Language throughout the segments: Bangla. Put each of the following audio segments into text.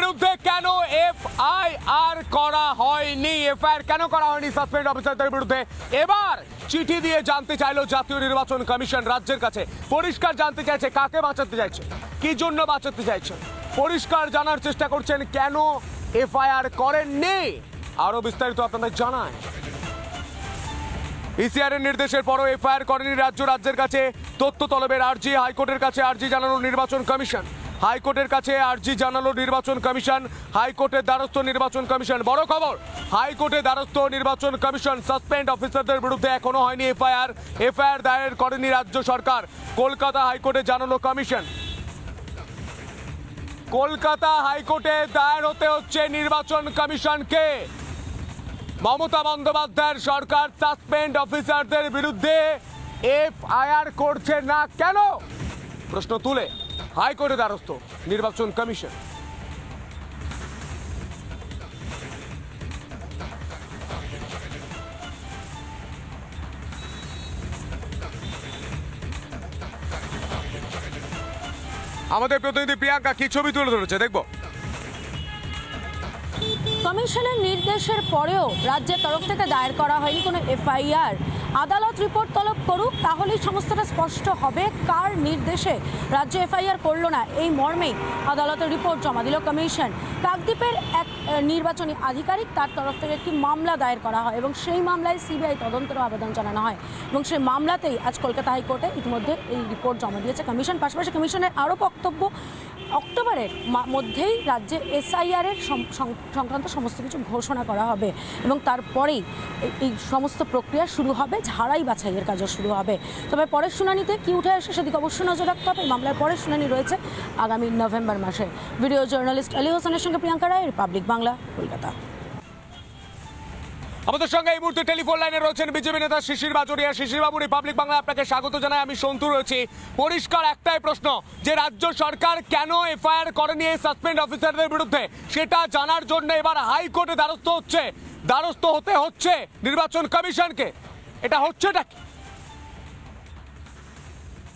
বিরুদ্ধে কেন এফআইআর করা হয়নি? এফআইআর কেন করা হয়নি সাসপেন্ড অফিসারদের বিরুদ্ধে? এবার চিঠি দিয়ে জানতে চাইলো জাতীয় নির্বাচন কমিশন রাজ্যের কাছে। পরিষ্কার জানতে চাইছে কাকে বাঁচাতে চাইছে, কি জন্য বাঁচাতে চাইছে, পরিষ্কার জানার চেষ্টা করছেন কেন এফআইআর করেননি। আরো বিস্তারিত আপনাদের জানায়। ইসিআর এর নির্দেশের পরও এফআইআর করেনি রাজ্য। রাজ্যের কাছে তথ্য তলবের আর্জি, হাইকোর্টের কাছে আর্জি জানালো নির্বাচন কমিশন। হাইকোর্টের কাছে আর্জি জানালো নির্বাচন কমিশন। হাইকোর্টের দ্বারস্থ নির্বাচন কমিশন। বড় খবর, হাইকোর্টের দ্বারস্থ নির্বাচন কমিশন। সাসপেন্ড অফিসারদের বিরুদ্ধে এখনো হয়নি এফআইআর। এফআইআর দায়ের করেনি রাজ্য সরকার। কলকাতা হাইকোর্টে জানালো কমিশন। কলকাতা হাইকোর্টে দায়ের হতে হচ্ছে নির্বাচন কমিশনকে। মমতা বন্দ্যোপাধ্যায়ের সরকার সাসপেন্ড অফিসারদের বিরুদ্ধে এফআইআর করছে না কেন, প্রশ্ন তুলে হাইকোর্টে দ্বারস্থ নির্বাচন কমিশন। আমাদের প্রতিনিধি প্রিয়াঙ্কা কি ছবি তুলে ধরেছে দেখবো। কমিশনের নির্দেশের পরেও রাজ্যের তরফ থেকে দায়ের করা হয়নি কোনো এফআইআর। আদালত রিপোর্ট তলব করুক, তাহলেই সমস্তটা স্পষ্ট হবে কার নির্দেশে রাজ্য এফআইআর করলো না। এই মর্মেই আদালতের রিপোর্ট জমা দিল কমিশন। কাকদ্বীপের এক নির্বাচনী আধিকারিক, তার তরফ থেকে একটি মামলা দায়ের করা হয় এবং সেই মামলায় সিবিআই তদন্তেরও আবেদন জানানো হয় এবং সেই মামলাতেই আজ কলকাতা হাইকোর্টে ইতিমধ্যে এই রিপোর্ট জমা দিয়েছে কমিশন। পাশাপাশি কমিশনের আরও বক্তব্য, অক্টোবরের মধ্যেই রাজ্যে এসআইআর এর সংক্রান্ত সমস্ত কিছু ঘোষণা করা হবে এবং তারপরেই এই সমস্ত প্রক্রিয়া শুরু হবে, ঝাড়াই বাছাইয়ের কাজও শুরু হবে। তবে পরের শুনানিতে কি উঠে আসে সেদিকে অবশ্যই নজর রাখতে হবে। মামলার পরের শুনানি রয়েছে আগামী নভেম্বর মাসে। ভিডিও জার্নালিস্ট আলী হোসেনের সঙ্গে প্রিয়াঙ্কা রায়, রিপাবলিক বাংলা, কলকাতা। আমাদের সঙ্গে এই মুহূর্তে টেলিফোন লাইনে রয়েছেন বিজেপি নেতা শিশির বাজোরিয়া। শিশির বাবু, রিপাবলিক বাংলা আপনাকে স্বাগত জানাই। আমি সন্তু রয়েছি। পরিষ্কার একটাই প্রশ্ন, যে রাজ্য সরকার কেন এফআইআর করেনি এই সাসপেন্ড অফিসারদের বিরুদ্ধে, সেটা জানার জন্য এবার হাইকোর্টে দ্বারস্থ হতে হচ্ছে নির্বাচন কমিশনকে। এটা হচ্ছেটা কি?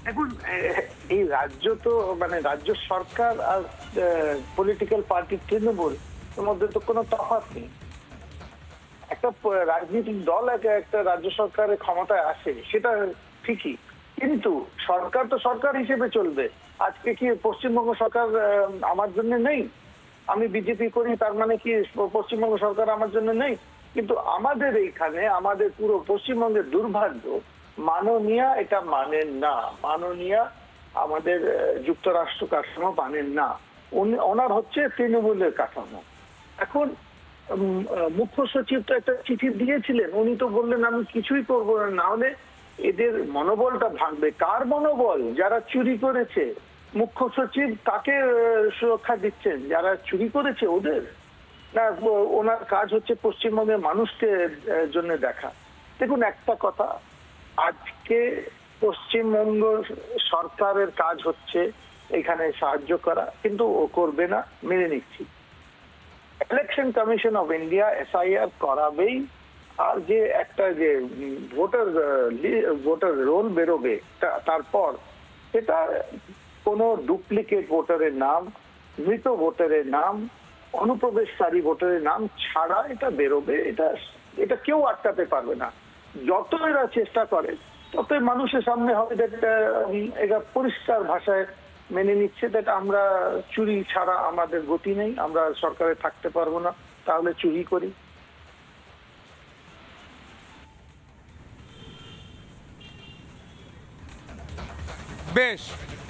এখন এই রাজ্য তো রাজ্য সরকার আর পলিটিক্যাল পার্টি তৃণমূল এর মধ্যে তো কোনো তফাৎ নেই। একটা রাজনৈতিক দল একটা রাজ্য সরকারের ক্ষমতায় আসে, সেটা ঠিকই, কিন্তু সরকার তো সরকার হিসেবে চলবে। আজকে কি পশ্চিমবঙ্গ সরকার আমার জন্য নেই? আমি বিজেপি করি তার মানে কি পশ্চিমবঙ্গ সরকার আমার জন্য নেই? কিন্তু আমাদের এইখানে, আমাদের পুরো পশ্চিমবঙ্গের দুর্ভাগ্য, মাননীয়া এটা মানেন না। মাননীয়া আমাদের যুক্তরাষ্ট্র কাঠামো মানেন না। ওনার হচ্ছে তৃণমূলের কাঠামো। এখন মুখ্য সচিব তো একটা চিঠি দিয়েছিলেন, উনি তো বললেন আমি কিছুই করবো না, না হলে এদের মনোবলটা ভাঙবে। কার মনোবল? যারা চুরি করেছে। মুখ্য সচিব কাকে সুরক্ষা দিচ্ছেন? যারা চুরি করেছে ওদের? না, ওনার কাজ হচ্ছে পশ্চিমবঙ্গের মানুষকে জন্য দেখা। দেখুন একটা কথা, আজকে পশ্চিমবঙ্গ সরকারের কাজ হচ্ছে এখানে সাহায্য করা, কিন্তু ও করবে না, মেনে নিচ্ছি। Election Commission of India SIR করাবেই। আর যে একটা যে ভোটার রোল বেরোবে তারপর, সেটা কোনো ডুপ্লিকেট ভোটারের নাম, মৃত ভোটারের নাম, অনুপ্রবেশকারী ভোটারের নাম ছাড়া এটা বেরোবে। এটা কেউ আটকাতে পারবে না। যত এরা চেষ্টা করে ততই মানুষের সামনে হবে এটা পরিষ্কার ভাষায় মেনে নিচ্ছে যে আমরা চুরি ছাড়া আমাদের গতি নেই, আমরা সরকারে থাকতে পারবো না, তাহলে চুরি করি। বেশ,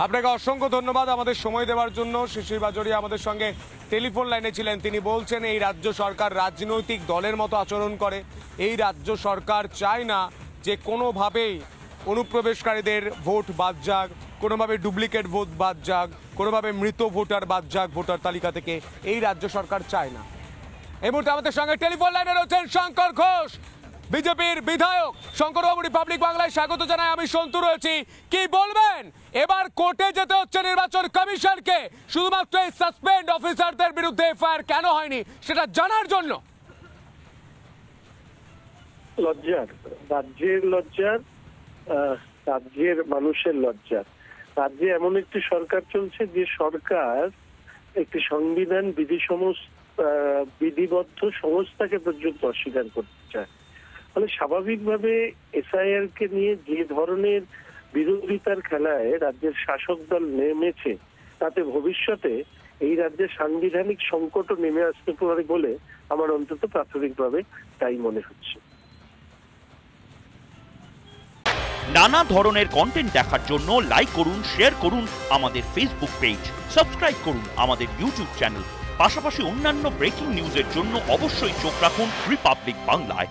আপনাকে অসংখ্য ধন্যবাদ আমাদের সময় দেওয়ার জন্য। শিশির বাজোরিয়া আমাদের সঙ্গে টেলিফোন লাইনে ছিলেন। তিনি বলছেন এই রাজ্য সরকার রাজনৈতিক দলের মতো আচরণ করে। এই রাজ্য সরকার চায় না যে কোনোভাবেই অনুপ্রবেশকারীদের ভোট বাদ যাক, কোনোভাবে ডুপ্লিকেট ভোট বাদ যাক, কোনোভাবে মৃত ভোটার বাদ যাক ভোটার তালিকা থেকে। এই রাজ্য সরকার চায় না। এই মুহূর্তে আমাদের সঙ্গে টেলিফোন লাইনে রয়েছেন শঙ্কর ঘোষ, বিজেপির বিধায়ক। শঙ্করবাবু, রিপাবলিক বাংলায় স্বাগত জানাই। আমি সন্তু রয়েছি। কি বলবেন? এবার কোর্টে যেতে হচ্ছে নির্বাচন কমিশনকে শুধুমাত্র এই সাসপেন্ড অফিসারদের বিরুদ্ধে এফআইআর কেন হয়নি সেটা জানার জন্য। লজ্জার, রাজ্যের লজ্জার, রাজ্যের মানুষের লজ্জার। রাজ্যে এমন একটি সরকার চলছে যে সরকার একটি সংবিধান বিধিবদ্ধ সংস্থাকে পর্যন্ত অস্বীকার করতে চায়। ফলে স্বাভাবিকভাবে এসআইআর কে নিয়ে যে ধরনের বিরোধিতার খেলায় রাজ্যের শাসক দল নেমেছে, তাতে ভবিষ্যতে এই রাজ্যের সাংবিধানিক সংকটও নেমে আসতে পারে বলে আমার অন্তত প্রাথমিকভাবে তাই মনে হচ্ছে। নানা ধরনের কন্টেন্ট দেখার জন্য লাইক করুন, শেয়ার করুন আমাদের ফেসবুক পেজ, সাবস্ক্রাইব করুন আমাদের ইউটিউব চ্যানেল। পাশাপাশি অন্যান্য ব্রেকিং নিউজের জন্য অবশ্যই চোখ রাখুন রিপাবলিক বাংলায়।